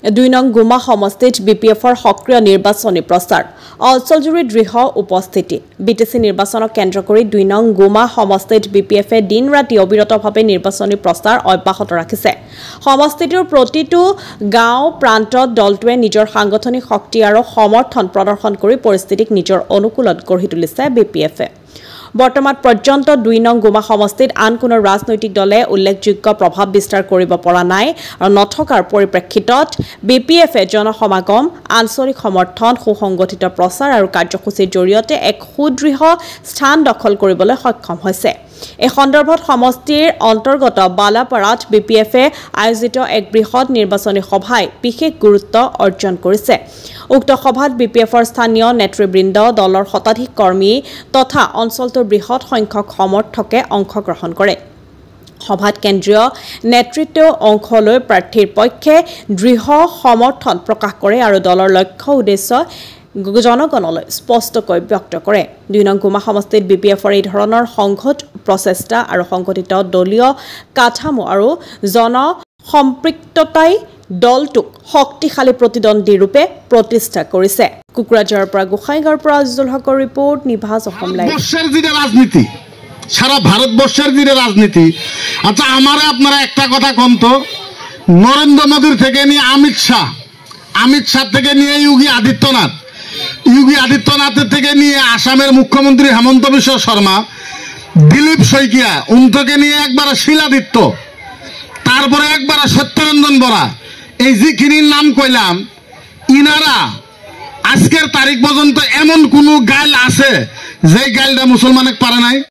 2 নং গুমা সমষ্টিত বিপিএফৰ সক্ৰিয় নিৰ্বাচনী প্ৰচাৰ অঞ্চলজুৰি দৃঢ় উপস্থিতি বিটিসি নিৰ্বাচনক কেন্দ্ৰ কৰি 2 নং গুমা সমষ্টিত বিপিএফে দিন ৰাতি অবিৰতভাৱে নিৰ্বাচনী প্ৰচাৰ অব্যাহত ৰাখিছে সমষ্টিটোৰ প্ৰতিটো গাঁও প্ৰান্তত দলটোৱে নিজৰ সাংগঠনিক শক্তি আৰু সমৰ্থন প্ৰদৰ্শন কৰি পৰিস্থিতিক নিজৰ অনুকূলত গঢ়ি তুলিছে বিপিএফে বৰ্তমান পৰ্যন্ত 2 নং গুমা সমষ্টিত আন কোনো ৰাজনৈতিক দলে উল্লেখযোগ্য প্ৰভাৱ বিস্তাৰ কৰিব পৰা নাই আৰু নথকাৰ পৰিপ্ৰেক্ষিতত বিপিএফে জনসমাগম আঞ্চলিক সমৰ্থন সুসংগঠিত প্ৰচাৰ আৰু কাৰ্যসূচীৰ জৰিয়তে এক সুদৃঢ় স্থান দখল কৰিবলৈ সক্ষম হৈছে এই সন্দৰ্ভত সমষ্টিৰ অন্তৰ্গত বালাপাৰাত বিপিএফে আয়োজিত এক বৃহৎ নিৰ্বাচনী সভাই বিশেষ গুৰুত্ব অৰ্জন কৰিছে উক্ত সভাত বিপিএফৰ স্থানীয় নেতৃবৃন্দ দলৰ শতাধিক কৰ্মী তথা অঞ্চলটোৰ বৃহৎ সংখ্যক সমৰ্থকে অংশগ্ৰহণ কৰে সভাত কেন্দ্ৰীয় নেতৃত্বও অংশ লৈ প্ৰাৰ্থীৰ পক্ষে দৃঢ় সমৰ্থন প্ৰকাশ কৰে আৰু দলৰ লক্ষ্য উদ্দেশ্য জনগণলৈ স্পষ্টকৈ ব্যক্ত কৰে 2 নং গুমা সমষ্টিত বিপিএফৰ এই ধৰণৰ সংঘত প্ৰচেষ্টা আৰু সংগঠিত দলীয় কাঠামো আৰু জন সম্পৃক্ততাই দলটোক শক্তিশালী প্ৰতিদ্বন্দ্বী ৰূপে প্ৰতিষ্ঠা কৰিছে কুকুৰাঝাৰৰ পৰা গোসাইগাঁৱৰ পৰা আজিজুল হকৰ ৰিপৰ্ট নিভাজ অসম লাইভ বৰ্ষৰ যি ৰাজনীতি সারা ভারতবর্ষের যে রাজনীতি আচ্ছা আমারে আপনারা একটা কথা কন্ত নরেন্দ্র মোদীর থেকে নিয়ে অমিত শাহ থেকে নিয়ে যোগী আদিত্যনাথের থেকে নিয়ে আসামের মুখ্যমন্ত্রী হেমন্ত বিশ্ব শর্মা দিলীপ শইকিয়া থেকে নিয়ে একবার শিলাদিত্য তারপরে একবার সত্যরঞ্জন বরা এই যিখিনির নাম কইলাম ইনারা আজকের তারিখ পর্যন্ত এমন কোন গাইল আছে যে গাইলটা মুসলমানে পারে নাই